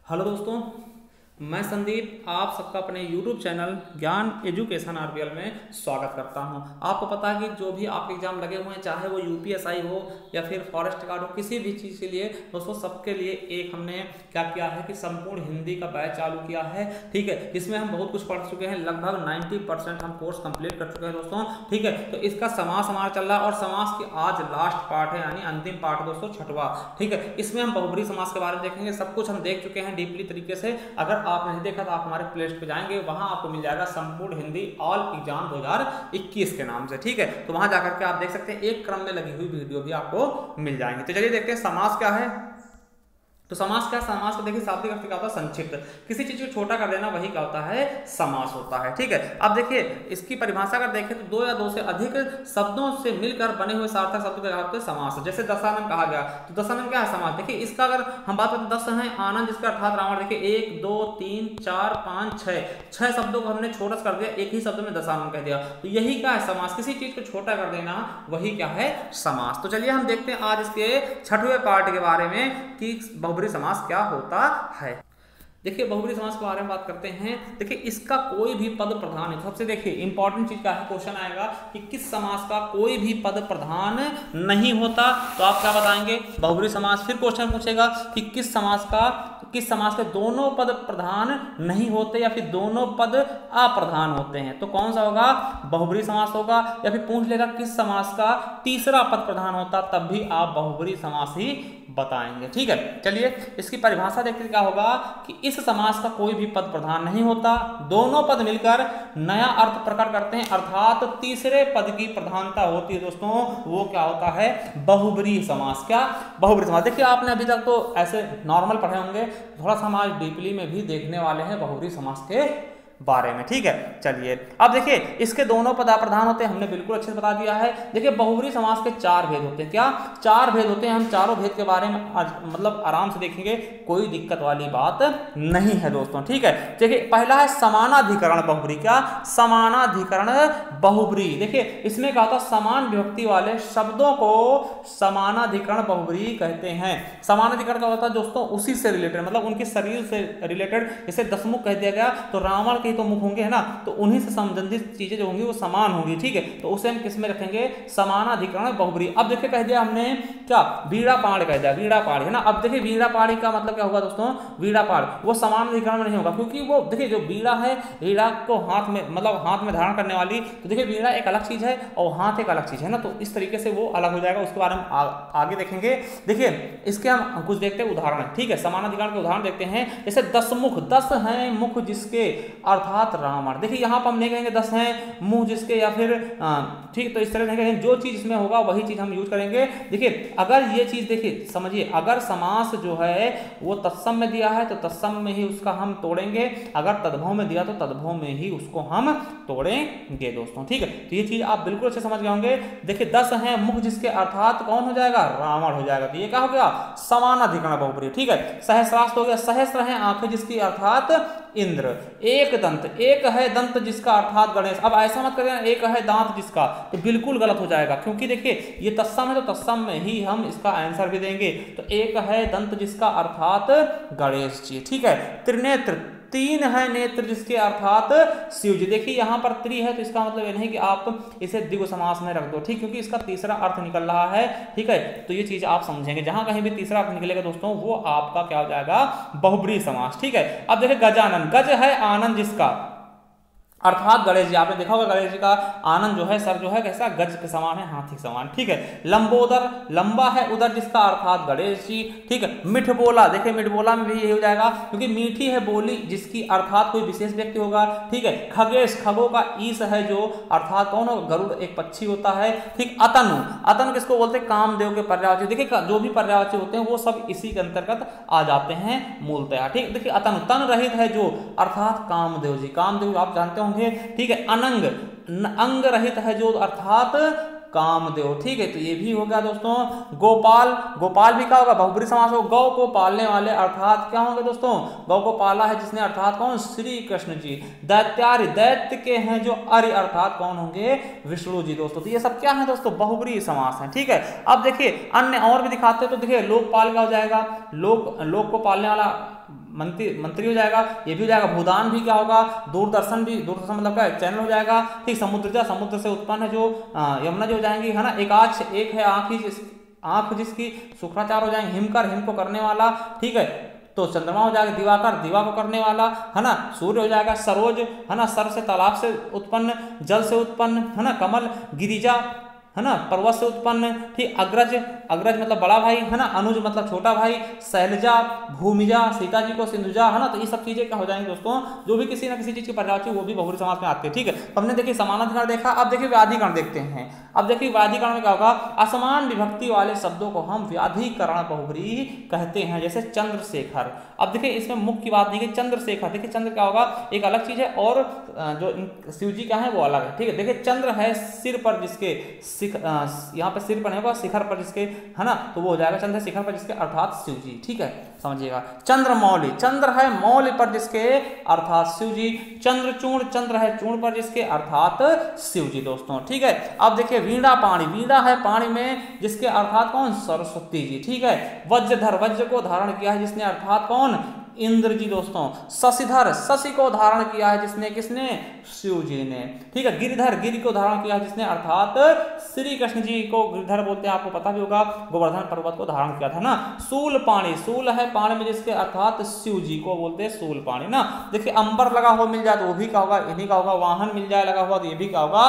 Hello दोस्तों, मैं संदीप आप सबका अपने YouTube चैनल ज्ञान एजुकेशन आरबीएल में स्वागत करता हूं। आपको पता है कि जो भी आपके एग्जाम लगे हुए हैं, चाहे वो यूपीएसआई हो या फिर फॉरेस्ट गार्ड हो, किसी भी चीज़ के लिए दोस्तों सबके लिए एक हमने क्या किया है कि संपूर्ण हिंदी का बैच चालू किया है। ठीक है, जिसमें हम बहुत कुछ पढ़ चुके हैं, लगभग 90% हम कोर्स कंप्लीट कर चुके हैं दोस्तों। ठीक है, तो इसका समास हमारा चल रहा है और समास की आज लास्ट पार्ट है, यानी अंतिम पार्ट दोस्तों, छठवां। ठीक है, इसमें हम बहुब्री समास के बारे में देखेंगे। सब कुछ हम देख चुके हैं डीपली तरीके से। अगर आप नहीं देखा तो आप हमारे प्ले लिस्ट पे जाएंगे, वहां आपको मिल जाएगा संपूर्ण हिंदी ऑल एग्जाम 2021 के नाम से। ठीक है, तो वहां जाकर के आप देख सकते हैं, एक क्रम में लगी हुई वीडियो भी आपको मिल जाएंगे। तो चलिए देखते हैं समास क्या है। तो समास क्या, समास को देखिए शाब्दिक अर्थ क्या होता है, संक्षिप्त। किसी चीज को छोटा कर देना, वही क्या होता है, समास होता है। ठीक है, अब देखिए इसकी परिभाषा अगर देखें तो दो या दो से अधिक शब्दों से मिलकर बने हुए सार्थक शब्द का होता है समास। जैसे दशानन कहा गया, तो दशानन क्या है, समास। देखिए इसका अगर हम बात करें, 10 है आनंद, जिसका अर्थात रावण। देखिए 1 2 3 4 5 6 शब्दों को हमने छोटा कर दिया, एक ही शब्द में दशानन कह दिया, तो यही क्या है, समास। किसी चीज को छोटा कर देना, वही क्या है, समास। तो चलिए हम देखते हैं आज इसके छठवें पार्ट के बारे में कि बहुब्री समास क्या होता है। देखिए बहुब्री समास के बारे में बात करते हैं। देखिए इसका कोई भी पद प्रधान है। सबसे देखिए इंपॉर्टेंट चीज क्या है, क्वेश्चन आएगा कि किस समास का कोई भी पद प्रधान नहीं होता, तो आप क्या बताएंगे, बहुब्री समास। फिर क्वेश्चन पूछेगा कि किस समास के दोनों पद प्रधान नहीं होते या फिर दोनों पद अप्रधान होते हैं, तो कौन सा होगा, बहुब्री समास होगा। या फिर पूछ लेगा किस समास का तीसरा पद प्रधान होता, तब भी आप बहुब्री समास ही बताएंगे। ठीक है, चलिए इसकी परिभाषा देखते क्या होगा कि इस समास का कोई भी पद प्रधान नहीं होता, दोनों पद मिलकर नया अर्थ प्रकट करते हैं, अर्थात तीसरे पद की प्रधानता होती है दोस्तों, वो क्या होता है, बहुब्री समास। क्या, बहुब्री समास। देखिए आपने अभी तक तो ऐसे नॉर्मल पढ़े होंगे, थोड़ा सा हम आज डीपली में भी देखने वाले हैं बहुब्री समास के बारे में। ठीक है, चलिए अब देखिए इसके दोनों पद अप्रधान होते हैं, हमने बिल्कुल अच्छे से बता दिया है। देखिए बहुब्री समास के चार भेद होते हैं। क्या, चार भेद होते हैं। हम चारों भेद के बारे में आज मतलब आराम से देखेंगे, कोई दिक्कत वाली बात नहीं है दोस्तों। ठीक है, देखिए पहला है समानाधिकरण बहुब्री। क्या, समानाधिकरण बहुब्री। देखिए इसमें क्या होता है, समान विभक्ति वाले शब्दों को समानाधिकरण बहुब्री कहते हैं। समानाधिकरण का होता है दोस्तों उसी से रिलेटेड, मतलब उनके शरीर से रिलेटेड। जैसे दसमुख कह दिया गया, तो रावण तो मुख होंगे, है ना, तो उन्हीं से संबंधित चीजें जो होंगी वो समान होंगी। ठीक है, तो उसे हम किस में रखेंगे, समानाधिकरण बहुब्री। अब देखिए कह दिया हमने क्या, वीड़ा पाड़ कह दिया, वीड़ा पाड़, है ना। अब देखिए वीड़ा पाड़ी का मतलब क्या होगा दोस्तों, वीड़ा पाड़ वो समानाधिकरण में नहीं होगा, क्योंकि वो देखिए जो वीड़ा है, वीड़ा को हाथ में मतलब हाथ में धारण करने वाली, तो देखिए वीड़ा एक अलग चीज है और हाथ एक अलग चीज है ना, तो इस तरीके से वो अलग हो जाएगा। उसके बारे में आगे देखेंगे। देखिए इसके हम कुछ देखते हैं उदाहरण। ठीक है, समानाधिकरण के उदाहरण देखते हैं। जैसे दसमुख, 10 है मुख जिसके, अर्थात रावण। देखिए यहां पर हम नहीं कहेंगे 10 हैं मुंह जिसके या फिर ठीक, तो इस तरह नहीं कहेंगे, जो चीज इसमें होगा वही चीज हम यूज करेंगे। देखिए अगर ये चीज देखिए समझिए, अगर समास जो है वो तत्सम में दिया है तो तत्सम में ही उसका हम तोड़ेंगे, अगर तद्भव में दिया तो तद्भव में ही उसको हम तोड़ेंगे दोस्तों। ठीक है, तो ये चीज आप बिल्कुल अच्छे समझ गए होंगे। देखिए 10 है मुख जिसके, अर्थात कौन हो जाएगा, रावण हो जाएगा, तो ये क्या हो गया, समानाधिकरण बहुब्री। ठीक है, सहस्रास्त्र हो गया, सहस्र है आंखें जिसकी, अर्थात इंद्र। एक दंत, एक है दंत जिसका, अर्थात गणेश। अब ऐसा मत करें एक है दांत जिसका, तो बिल्कुल गलत हो जाएगा, क्योंकि देखिए ये तत्सम है तो तत्सम में ही हम इसका आंसर भी देंगे। तो एक है दंत जिसका, अर्थात गणेश जी। ठीक है, त्रिनेत्र, 3 है नेत्र जिसके, अर्थात शिव जी। देखिए यहां पर त्रि है तो इसका मतलब ये नहीं कि आप इसे द्विगु समास में रख दो, ठीक, क्योंकि इसका तीसरा अर्थ निकल रहा है। ठीक है, तो ये चीज आप समझेंगे, जहां कहीं भी तीसरा अर्थ निकलेगा दोस्तों वो आपका क्या हो जाएगा, बहुब्री समास। ठीक है, अब देखिए गजानन, गज है आनंद जिसका, अर्थात गणेश जी। आपने देखा होगा गणेश जी का आनंद जो है, सर जो है कैसा, गज के समान है, हाथी के समान। ठीक है, लंबोदर, लंबा है उदर जिसका, अर्थात गणेश जी। ठीक है, मिठ बोला, देखिए मिठ बोला में भी यही हो जाएगा, क्योंकि मीठी है बोली जिसकी, अर्थात कोई विशेष व्यक्ति होगा। ठीक है, खगेश, खगों का ईश है जो, अर्थात कौन होगा, गरुड़ एक पक्षी होता है। ठीक, अतनु, अतनु किसको बोलते हैं, कामदेव के पर्यायवाची। देखिए जो भी पर्यायवाची होते हैं वो सब इसी के अंतर्गत आ जाते हैं मूलतः। ठीक, देखिए अतनु, तन रहित है जो, अर्थात कामदेव जी। कामदेव आप जानते होंगे। ठीक है, अनंग, अंग रहित है जो, अर्थात कामदेव। ठीक है, तो ये भी हो गया दोस्तों। गोपाल, गोपाल भी क्या होगा, बहुब्री समास हो। गौ को पालने वाले, अर्थात क्या होंगे दोस्तों, गौ को पाला है जिसने, अर्थात कौन, श्री कृष्ण जी। दैत्यार्य, दैत्य के हैं जो, अर्य, अर्थात कौन होंगे, विष्णु जी दोस्तों। तो ये सब क्या है दोस्तों, बहुब्री समास है। ठीक है, अब देखिए अन्य और भी दिखाते हैं, तो देखिए लोकपाल क्या हो जाएगा, लोक को पालने वाला मंत्री हो जाएगा, ये भी हो जाएगा। भूदान भी क्या होगा, दूरदर्शन भी, दूरदर्शन मतलब क्या चैनल हो जाएगा। ठीक, समुद्र से उत्पन्न है जो यमुना जो हो जाएंगी, है ना। एकाक्ष, एक है आंख जिसकी, शुक्राचार्य हो जाएंगे। हिमकर, हिम को करने वाला, ठीक है, तो चंद्रमा हो जाएगा। दिवाकर, दिवा को करने वाला, है ना। सूर्य हो जाएगा। सरोज, है ना, सर से तालाब से उत्पन्न, जल से उत्पन्न, है ना। कमल, गिरिजा, है ना, पर्वत से उत्पन्न। ठीक, अग्रज, अग्रज मतलब बड़ा भाई, है ना। अनुज मतलब छोटा भाई। शैलजा, भूमिजा, सीता जी को सिंधुजा, है ना। तो ये सब चीजें क्या हो जाएंगी दोस्तों, जो भी किसी ना किसी चीज की पर्यायवाची वो भी बहुब्रीहि समास में आते हैं। ठीक है, हमने देखिए समानाधिकरण देखा, अब देखिए व्याधिकरण देखते हैं। अब देखिए व्याधिकरण में क्या होगा, असमान विभक्ति वाले शब्दों को हम व्याधिकरण बहुब्रीहि कहते हैं, जैसे चंद्रशेखर। अब देखिए इसमें मुख्य बात नहीं कि चंद्रशेखर, देखिए चंद्र क्या होगा, एक अलग चीज है, और जो शिव जी क्या है वो अलग है। ठीक है, देखिए चंद्र है सिर पर जिसके, यहाँ पे सिर पर नहीं होगा, शिखर पर जिसके, है ना, तो वो हो जाएगा चंद्र शिखर पर जिसके, अर्थात शिव जी। ठीक है, समझिएगा। चंद्रमौली, चंद्र है मौल पर जिसके, अर्थात शिव जी। चंद्रचूर्ण, चंद्र है चूर्ण पर जिसके, अर्थात शिव जी दोस्तों। ठीक है, अब देखिए वीणा पाणी, वीणा है पाणी में जिसके, अर्थात कौन, सरस्वती जी। ठीक है, वज्रधर, वज्र को धारण किया है जिसने, अर्थात कौन, इंद्र जी दोस्तों। शशिधर, शशि को धारण किया है जिसने, किसने, शिव जी ने। ठीक है, गिरिधर, गिरि को धारण किया है जिसने, अर्थात श्री कृष्ण जी को गिरिधर बोलते हैं, आपको पता भी होगा, गोवर्धन पर्वत को धारण किया था ना। शूल पाणी, शूल है पाणी में जिसके, अर्थात शिव जी को बोलते हैं शूल पाणी ना। देखिए अंबर लगा हुआ मिल जाए तो वो भी क्या होगा, इन्हीं का होगा। वाहन मिल जाए लगा हुआ तो ये भी क्या होगा,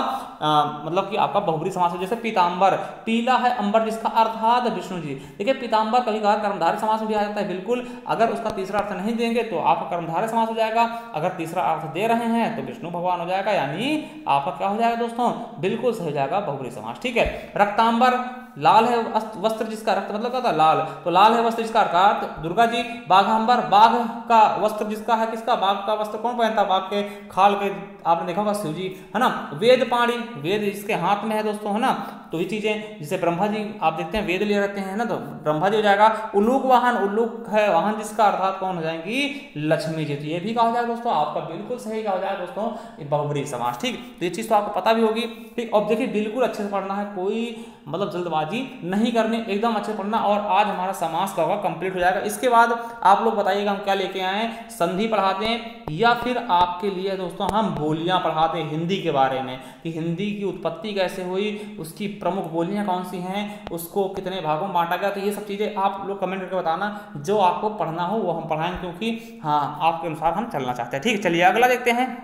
मतलब कि आपका बहुब्रीहि समास है। जैसे पीताम्बर, पीला है अंबर जिसका, अर्थात विष्णु जी। देखिए पीताम्बर कभी कभार कर्मधारय समास में भी आ जाता है, बिल्कुल। अगर उसका तीसरा अर्थ नहीं देंगे तो आपका कर्मधारय समास हो जाएगा, अगर तीसरा अर्थ दे रहे हैं तो विष्णु भगवान हो जाएगा, यानी आपका क्या हो जाएगा दोस्तों, बिल्कुल सही हो जाएगा बहुब्रीहि समास। ठीक है, रक्तांबर, लाल है वस्त्र जिसका, रक्त मतलब क्या था, लाल, तो लाल है वस्त्र जिसका, अर्थात दुर्गा जी। बाघांबर, बाघ का वस्त्र जिसका है, किसका, बाघ का वस्त्र कौन पहनता, बाघ के खाल के, आपने देखा होगा, शिव जी, है ना। वेद पाणी, वेद जिसके हाथ में है दोस्तों, है ना। तो ये चीजें, जैसे ब्रह्मा जी आप देखते हैं वेद लिए रहते हैं ना, तो ब्रह्मा जी हो जाएगा। उल्लूक वाहन, उल्लूक है वाहन जिसका, अर्थात कौन हो जाएंगी, लक्ष्मी जी। तो ये भी क्या हो जाएगा दोस्तों, आपका बिल्कुल सही क्या हो जाएगा दोस्तों, बहुब्रीहि समास। ठीक, तो ये चीज तो आपको पता भी होगी। ठीक, अब देखिए बिल्कुल अच्छे से पढ़ना है, कोई मतलब जल्दबाजी नहीं करनी, एकदम अच्छे से पढ़ना। और आज हमारा समास का होगा कंप्लीट हो जाएगा। इसके बाद आप लोग बताइएगा हम क्या लेके आए, संधि पढ़ाते हैं या फिर आपके लिए दोस्तों हम बोलियां पढ़ाते हैं हिंदी के बारे में, कि हिंदी की उत्पत्ति कैसे हुई, उसकी प्रमुख बोलियां कौन सी हैं, उसको कितने भागों में बांटा गया। तो ये सब चीजें आप लोग कमेंट करके बताना, जो आपको पढ़ना हो वो हम पढ़ाएंगे, क्योंकि हाँ आपके अनुसार हम चलना चाहते हैं। ठीक है, चलिए अगला देखते हैं।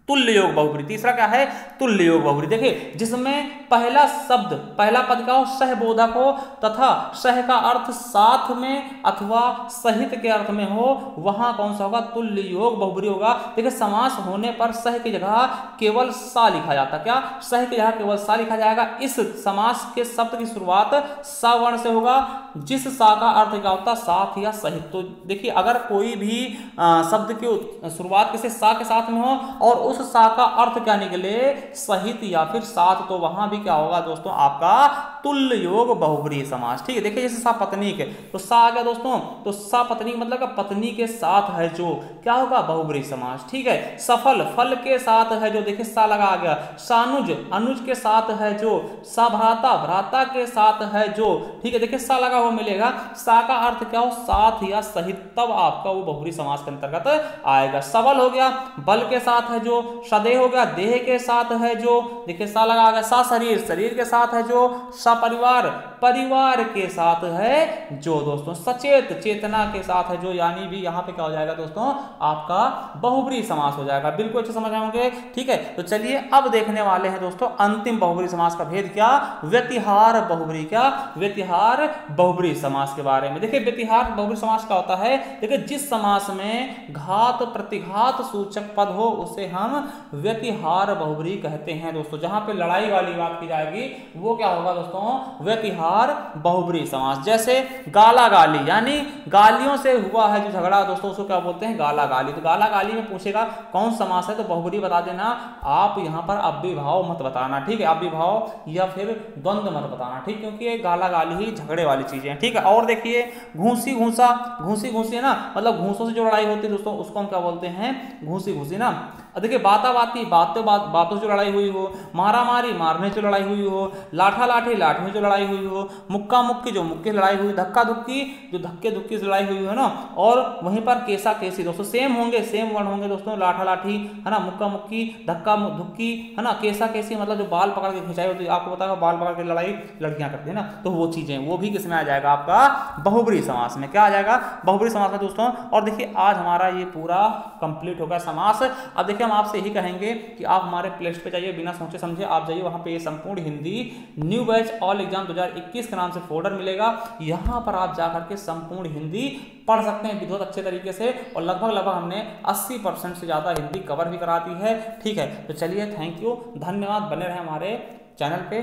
तुल्य योग बहुब्रीहि, तीसरा क्या है, तुल्य योग बहुब्रीहि। देखिए जिसमें पहला शब्द, पहला पद का हो सहबोधक हो तथा सह का अर्थ साथ में अथवा सहित के अर्थ में हो, वहां कौन सा होगा, तुल्य योग बहुब्रीहि होगा। देखिए समास होने पर सह की जगह केवल सा लिखा जाता, क्या, सह की जगह केवल सा लिखा जाएगा। इस समास के शब्द की शुरुआत सा वर्ण से होगा, जिस सा का अर्थ क्या होता है, साथ या सहित। तो देखिए अगर कोई भी शब्द की शुरुआत किसी सा के साथ में हो और उस सा का अर्थ क्या निकले, सहित या फिर साथ, तो वहां भी क्या होगा दोस्तों, आपका तुल्य योग बहुब्रीहि समास। ठीक है, देखिए जैसे सा पत्नीक, तो सा आ गया दोस्तों, तो सा पत्नीक मतलब का पत्नी के साथ है जो, क्या होगा, बहुब्रीहि समास। ठीक है, सफल, फल के साथ है जो, देखिए सा लगा आ गया। सानुज, अनुज के साथ है जो। सभ्राता, भ्राता के साथ है जो। ठीक है, देखिए सा लगा हुआ मिलेगा, सा का अर्थ क्या हो, साथ या सहित, तब आपका वो बहुब्रीहि समास के अंतर्गत आएगा। सबल हो गया, बल के साथ है जो। सदेह हो गया, देह के साथ है जो। देखिए सा लगा आ गया। सा शरीर, शरीर के साथ है जो। सपरिवार, परिवार के साथ है जो दोस्तों। सचेत, चेतना के साथ है जो, यानी भी यहाँ पे क्या हो जाएगा दोस्तों, आपका बहुब्रीहि समास हो जाएगा। बिल्कुल अच्छे समझ आएंगे। ठीक है, तो चलिए अब देखने वाले हैं दोस्तों अंतिम बहुब्रीहि समास का भेद, क्या, व्यतिहार बहुब्रीहि, क्या, व्यतिहार बहुब्रीहि समास के बारे में। देखिए व्यतिहार बहुब्रीहि समास क्या होता है, देखिए जिस समास में घात प्रतिघात सूचक पद हो उसे हम व्यतिहार बहुब्रीहि कहते हैं दोस्तों। जहां पे लड़ाई वाली बात की जाएगी वो क्या होगा दोस्तों, व्यतिहार बहुब्रीहि समास। जैसे गाला गाली, यानी गालियों से हुआ है जो झगड़ा दोस्तों, उसको क्या बोलते हैं, गाला गाली। तो गाला गाली में पूछेगा कौन समास है तो बहुब्रीहि बता देना। आप यहाँ पर अव्ययभाव मत बताना, ठीक है, अव्ययभाव या फिर द्वंद्व मत बताना, ठीक, क्योंकि ये गाला गाली ही झगड़े वाली चीजें हैं। ठीक है, और देखिए घूसी घूसा, घूसी घूसी है ना, मतलब घूसों से जो लड़ाई होती है दोस्तों उसको हम क्या बोलते हैं, घूसी घूसी ना। देखिए बाताबाती बातों से लड़ाई हुई हो, मारा मारी मारने से लड़ाई हुई हो, लाठा लाठी लाठियों से लड़ाई हुई हो, मुक्का मुक्की जो मुक्के से लड़ाई हुई, धक्का धुक्की जो धक्के धुक्की से लड़ाई हुई है ना, और वहीं पर केसा केसी दोस्तों सेम होंगे, सेम वर्ड होंगे दोस्तों, लाठा लाठी है ना, मुक्का मुक्की, धक्का धुक्की है ना, केसा केसी मतलब जो बाल पकड़ के खिंचाई होती है, आपको पता है बाल पकड़ के लड़ाई लड़कियां करती है ना, तो वो चीजें वो भी किसमें आ जाएगा आपका बहुब्रीहि समास में। क्या आ जाएगा? बहुब्रीहि समास में दोस्तों। और देखिए आज हमारा ये पूरा कंप्लीट हो गया समास। अब देखिए हम आपसे यही कहेंगे कि आप हमारे प्ले लिस्ट पे जाइए, बिना सोचे समझे आप जाइए, वहां पे ये संपूर्ण Hindi new batch all exam 2021 के नाम से फोल्डर मिलेगा। यहाँ पर आप जाकर के संपूर्ण हिंदी पढ़ सकते हैं बहुत अच्छे तरीके से, और लगभग हमने 80% से ज़्यादा हिंदी कवर भी करा दी है। ठीक है, तो चलिए थैंक यू, धन्यवाद, बने रहे हमारे चैनल पे।